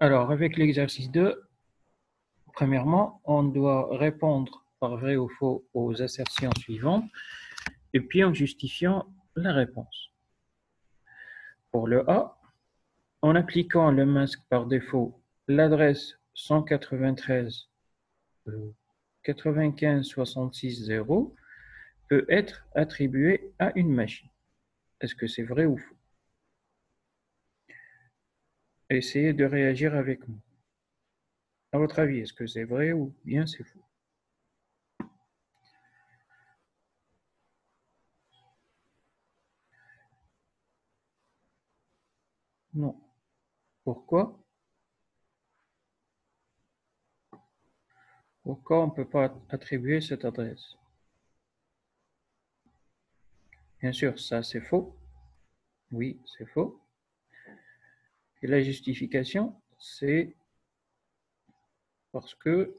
Alors, avec l'exercice 2, premièrement, on doit répondre par vrai ou faux aux assertions suivantes, et puis en justifiant la réponse. Pour le A, en appliquant le masque par défaut, l'adresse 193 95 66 0 peut être attribuée à une machine. Est-ce que c'est vrai ou faux? Essayez de réagir avec moi. À votre avis, est-ce que c'est vrai ou bien c'est faux? Non. Pourquoi? Pourquoi on ne peut pas attribuer cette adresse? Bien sûr, ça c'est faux. Oui, c'est faux. Et la justification, c'est parce qu'elle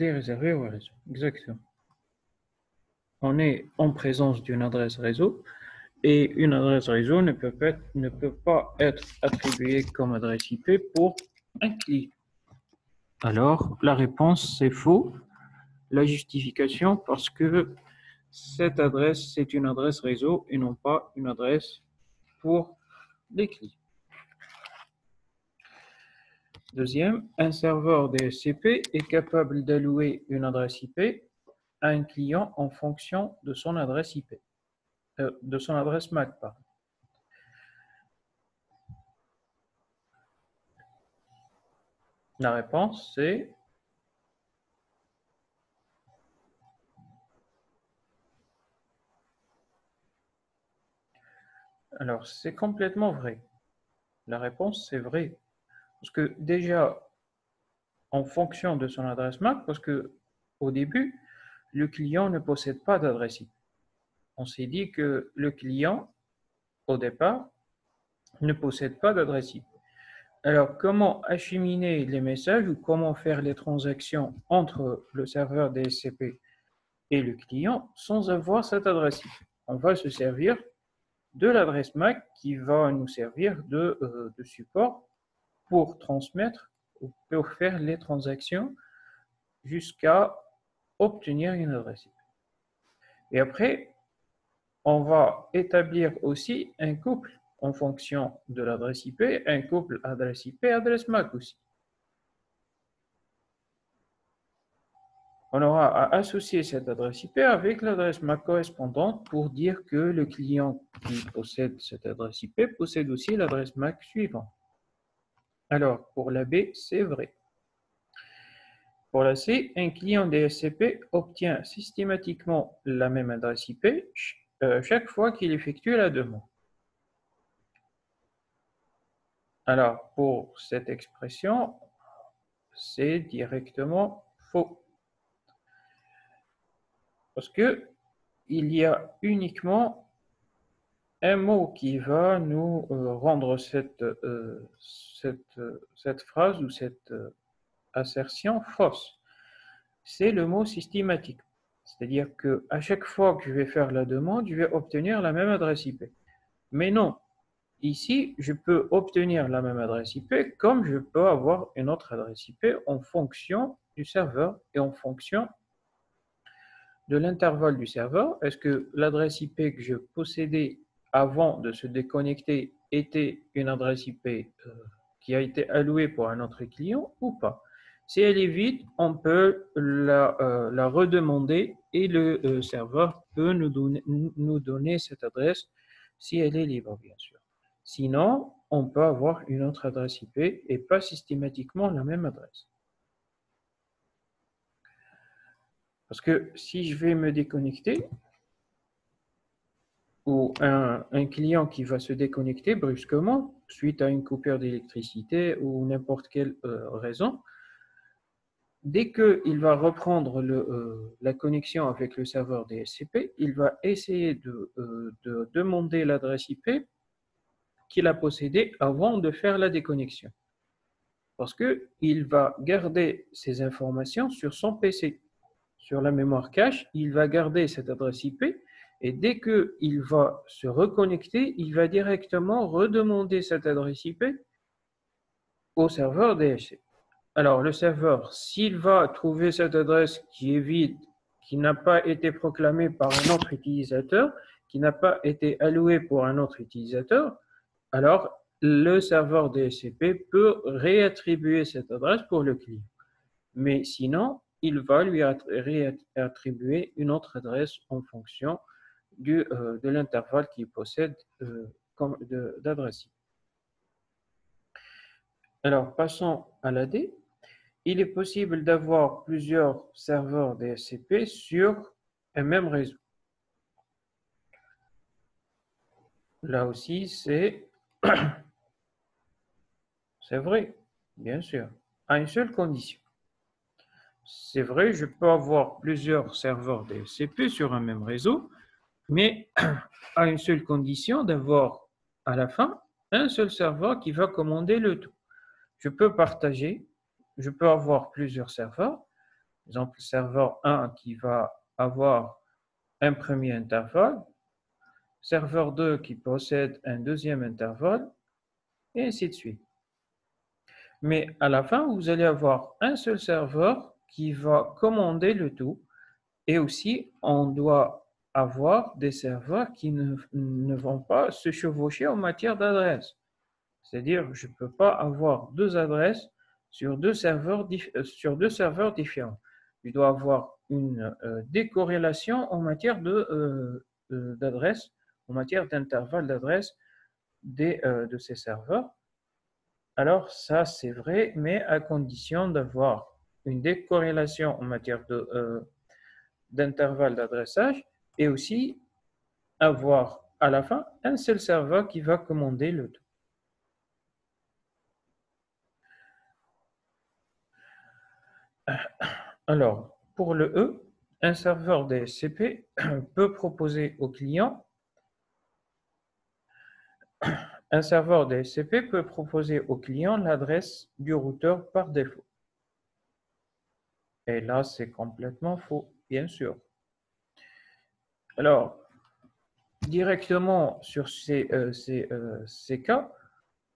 est réservée au réseau. Exactement. On est en présence d'une adresse réseau et une adresse réseau ne peut pas être attribuée comme adresse IP pour un client. Alors, la réponse, c'est faux. La justification, parce que cette adresse, c'est une adresse réseau et non pas une adresse pour les clients. Deuxième, un serveur DSCP est capable d'allouer une adresse IP à un client en fonction de son adresse IP, de son adresse MAC, pardon. La réponse, c'est alors c'est complètement vrai. La réponse, c'est vrai. Parce que déjà, en fonction de son adresse MAC, parce que au début, le client ne possède pas d'adresse IP. On s'est dit que le client, au départ, ne possède pas d'adresse IP. Alors, comment acheminer les messages ou comment faire les transactions entre le serveur DSCP et le client sans avoir cette adresse IP? On va se servir de l'adresse MAC qui va nous servir de support pour transmettre ou pour faire les transactions jusqu'à obtenir une adresse IP. Et après, on va établir aussi un couple en fonction de l'adresse IP, un couple adresse IP, adresse MAC aussi. On aura à associer cette adresse IP avec l'adresse MAC correspondante pour dire que le client qui possède cette adresse IP possède aussi l'adresse MAC suivante. Alors, pour la B, c'est vrai. Pour la C, un client DSCP obtient systématiquement la même adresse IP chaque fois qu'il effectue la demande. Alors, pour cette expression, c'est directement faux. Parce que il y a uniquement un mot qui va nous rendre cette phrase ou cette assertion fausse. C'est le mot systématique. C'est-à-dire qu'à chaque fois que je vais faire la demande, je vais obtenir la même adresse IP. Mais non, ici, je peux obtenir la même adresse IP comme je peux avoir une autre adresse IP en fonction du serveur et en fonction de l'intervalle du serveur. Est-ce que l'adresse IP que je possédais avant de se déconnecter était une adresse IP qui a été allouée pour un autre client ou pas? Si elle est vide, on peut la redemander et le serveur peut nous donner cette adresse si elle est libre, bien sûr. Sinon, on peut avoir une autre adresse IP et pas systématiquement la même adresse. Parce que si je vais me déconnecter, ou un client qui va se déconnecter brusquement suite à une coupure d'électricité ou n'importe quelle raison, dès qu'il va reprendre la connexion avec le serveur DSCP, il va essayer de demander l'adresse IP qu'il a possédée avant de faire la déconnexion. Parce qu'il va garder ces informations sur son PC. Sur la mémoire cache, il va garder cette adresse IP Et dès qu'il va se reconnecter, il va directement redemander cette adresse IP au serveur DHCP. Alors, le serveur, s'il va trouver cette adresse qui est vide, qui n'a pas été proclamée par un autre utilisateur, qui n'a pas été allouée pour un autre utilisateur, alors le serveur DHCP peut réattribuer cette adresse pour le client. Mais sinon, il va lui réattribuer une autre adresse en fonction de l'intervalle qu'il possède d'adresse. Alors, passons à l'AD. Il est possible d'avoir plusieurs serveurs DHCP sur un même réseau. Là aussi, c'est vrai, bien sûr, à une seule condition. C'est vrai, je peux avoir plusieurs serveurs DHCP sur un même réseau, mais à une seule condition d'avoir à la fin un seul serveur qui va commander le tout. Je peux partager, je peux avoir plusieurs serveurs. Par exemple, le serveur 1 qui va avoir un premier intervalle, serveur 2 qui possède un deuxième intervalle, et ainsi de suite. Mais à la fin, vous allez avoir un seul serveur qui va commander le tout, et aussi, on doit avoir des serveurs qui ne vont pas se chevaucher en matière d'adresse. C'est-à-dire, je ne peux pas avoir deux adresses sur deux serveurs différents. Je dois avoir une décorrélation en matière d'adresse, en matière d'intervalle d'adresse de ces serveurs. Alors, ça, c'est vrai, mais à condition d'avoir une décorrélation en matière d'intervalle d'adressage et aussi avoir à la fin un seul serveur qui va commander le tout. Alors, pour le E, un serveur DHCP peut proposer au client l'adresse du routeur par défaut. Et là, c'est complètement faux, bien sûr. Alors, directement sur ces cas,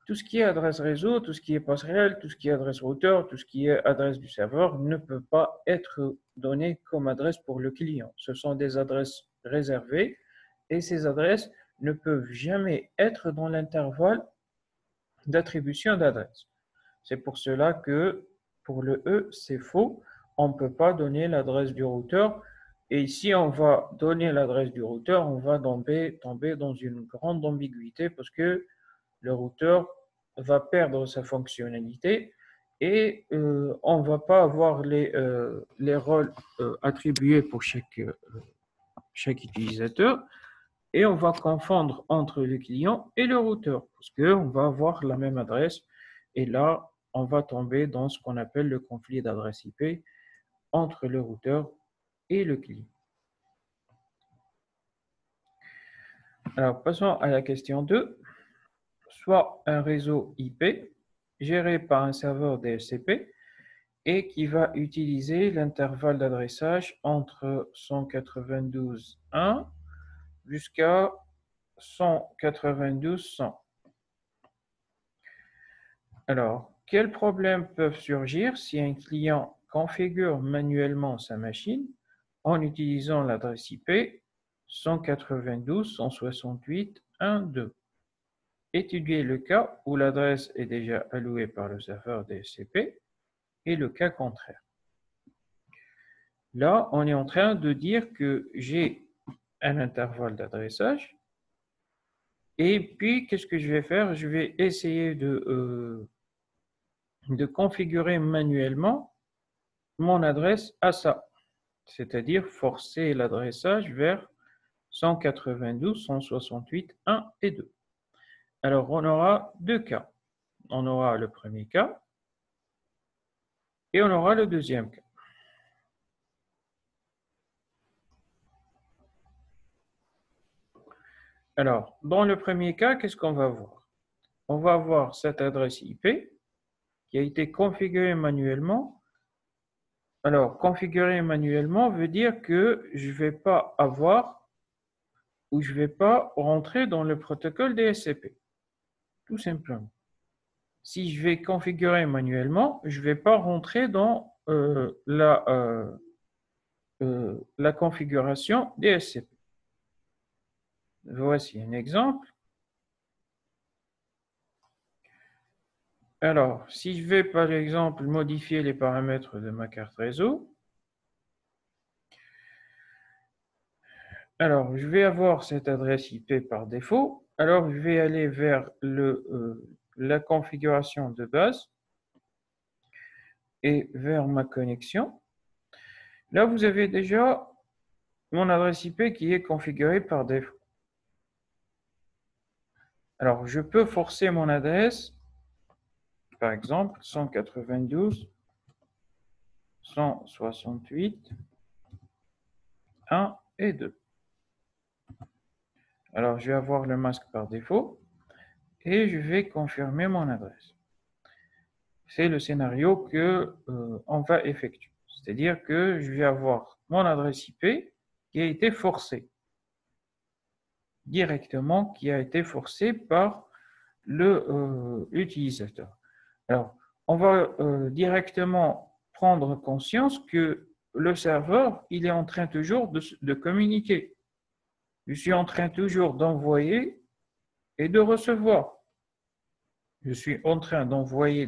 tout ce qui est adresse réseau, tout ce qui est passerelle, tout ce qui est adresse routeur, tout ce qui est adresse du serveur ne peut pas être donné comme adresse pour le client. Ce sont des adresses réservées et ces adresses ne peuvent jamais être dans l'intervalle d'attribution d'adresse. C'est pour cela que pour le E, c'est faux. On ne peut pas donner l'adresse du routeur. Et si on va donner l'adresse du routeur, on va tomber dans une grande ambiguïté parce que le routeur va perdre sa fonctionnalité et on ne va pas avoir les rôles attribués pour chaque utilisateur et on va confondre entre le client et le routeur parce qu'on va avoir la même adresse et là, on va tomber dans ce qu'on appelle le conflit d'adresse IP entre le routeur et le client. Alors, passons à la question 2. Soit un réseau IP géré par un serveur DHCP et qui va utiliser l'intervalle d'adressage entre 192.1 jusqu'à 192.100. Alors, quels problèmes peuvent surgir si un client configure manuellement sa machine en utilisant l'adresse IP 192.168.1.2? Étudier le cas où l'adresse est déjà allouée par le serveur DHCP et le cas contraire. Là, on est en train de dire que j'ai un intervalle d'adressage et puis qu'est-ce que je vais faire? Je vais essayer de configurer manuellement mon adresse à ça, c'est-à-dire forcer l'adressage vers 192.168.1 et 2. Alors, on aura deux cas. On aura le premier cas et on aura le deuxième cas. Alors, dans le premier cas, qu'est-ce qu'on va voir? On va avoir cette adresse IP qui a été configurée manuellement. Alors, configurer manuellement veut dire que je ne vais pas avoir où je ne vais pas rentrer dans le protocole DSCP, tout simplement. Si je vais configurer manuellement, je ne vais pas rentrer dans la configuration DSCP. Voici un exemple. Alors, si je vais par exemple modifier les paramètres de ma carte réseau, alors je vais avoir cette adresse IP par défaut. Alors, je vais aller vers la configuration de base et vers ma connexion. Là, vous avez déjà mon adresse IP qui est configurée par défaut. Alors, je peux forcer mon adresse, par exemple, 192.168.1 et 2. Alors, je vais avoir le masque par défaut et je vais confirmer mon adresse. C'est le scénario que on va effectuer. C'est-à-dire que je vais avoir mon adresse IP qui a été forcée directement, qui a été forcée par l'utilisateur. Alors, on va directement prendre conscience que le serveur, il est en train toujours de communiquer. Je suis en train toujours d'envoyer et de recevoir. Je suis en train d'envoyer